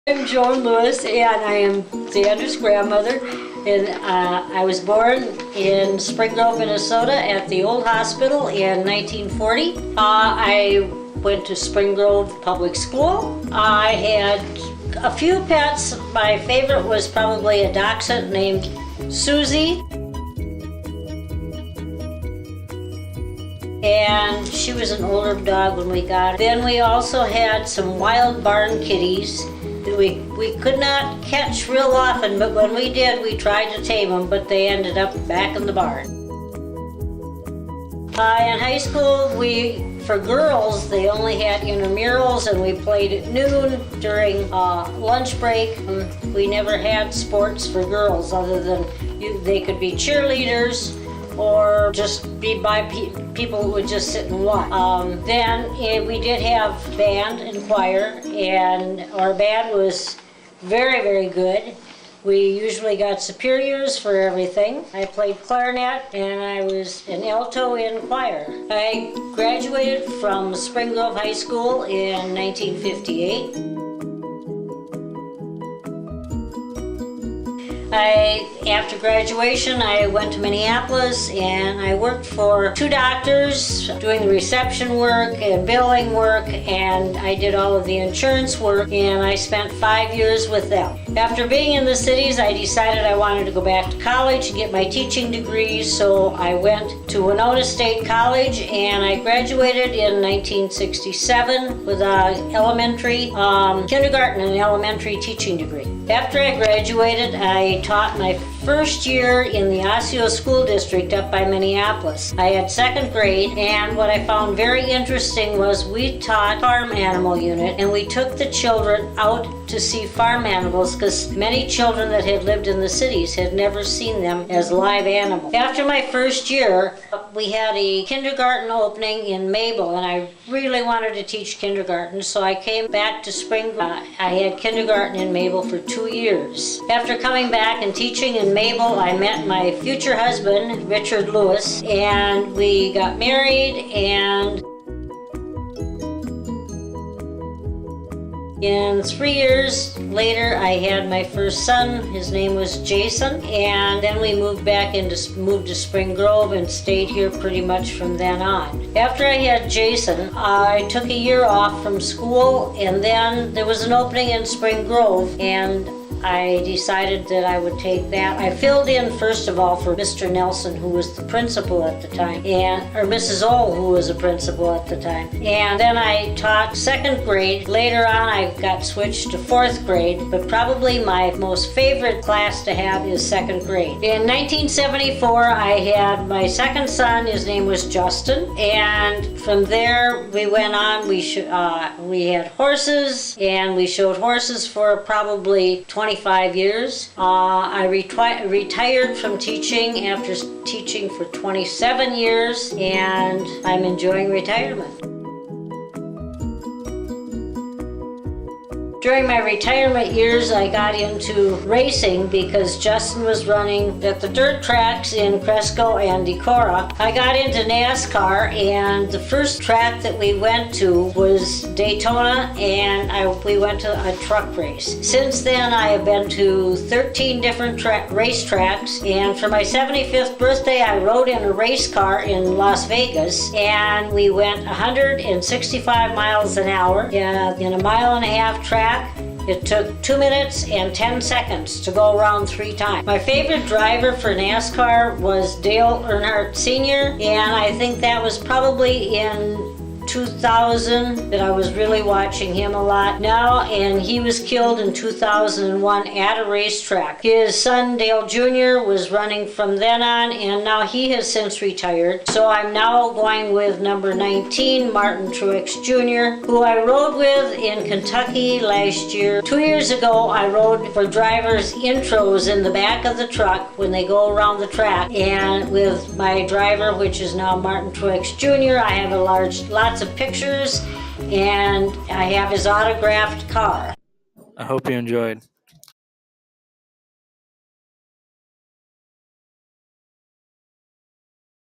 I'm Joan Lewis, and I am Xander's grandmother. And I was born in Spring Grove, Minnesota at the old hospital in 1940. I went to Spring Grove Public School. I had a few pets. My favorite was probably a dachshund named Susie. And she was an older dog when we got her. Then we also had some wild barn kitties that we could not catch real often, but when we did, we tried to tame them, but they ended up back in the barn. In high school, for girls, they only had intramurals, and we played at noon during lunch break. We never had sports for girls other than they could be cheerleaders or just be by people who would just sit and watch. Then we did have band and choir, and our band was very, very good. We usually got superiors for everything. I played clarinet, and I was an alto in choir. I graduated from Spring Grove High School in 1958. After graduation, I went to Minneapolis and I worked for 2 doctors doing the reception work and billing work, and I did all of the insurance work, and I spent 5 years with them. After being in the cities, I decided I wanted to go back to college and get my teaching degree, so I went to Winona State College and I graduated in 1967 with a kindergarten and elementary teaching degree. After I graduated, I taught my first year in the Osseo School District up by Minneapolis. I had 2nd grade, and what I found very interesting was we taught farm animal unit, and we took the children out to see farm animals because many children that had lived in the cities had never seen them as live animals. After my first year, we had a kindergarten opening in Mabel, and I really wanted to teach kindergarten, so I came back to Spring Grove. I had kindergarten in Mabel for 2 years. After coming back and teaching in Mabel, I met my future husband, Richard Lewis, and we got married, and in 3 years later, I had my first son. His name was Jason, and then we moved to Spring Grove and stayed here pretty much from then on. After I had Jason, I took a year off from school, and then there was an opening in Spring Grove, and I decided that I would take that. I filled in first of all for Mr. Nelson, who was the principal at the time, or Mrs. O, who was a principal at the time. And then I taught 2nd grade. Later on, I got switched to 4th grade, but probably my most favorite class to have is 2nd grade. In 1974, I had my 2nd son. His name was Justin, and from there we went on. We had horses, and we showed horses for probably 25 years. I retired from teaching after teaching for 27 years, and I'm enjoying retirement. During my retirement years, I got into racing because Justin was running at the dirt tracks in Cresco and Decorah. I got into NASCAR, and the first track that we went to was Daytona, and we went to a truck race. Since then, I have been to 13 different racetracks, and for my 75th birthday, I rode in a race car in Las Vegas, and we went 165 miles an hour in a 1.5-mile track. It took 2 minutes and 10 seconds to go around 3 times. My favorite driver for NASCAR was Dale Earnhardt Sr., and I think that was probably in 2000 that I was really watching him a lot now, and he was killed in 2001 at a racetrack. His son Dale Jr. was running from then on, and now he has since retired. So I'm now going with number 19, Martin Truex Jr., who I rode with in Kentucky last year. 2 years ago, I rode for drivers' intros in the back of the truck when they go around the track, and with my driver, which is now Martin Truex Jr., I have lots of pictures, and I have his autographed car. I hope you enjoyed.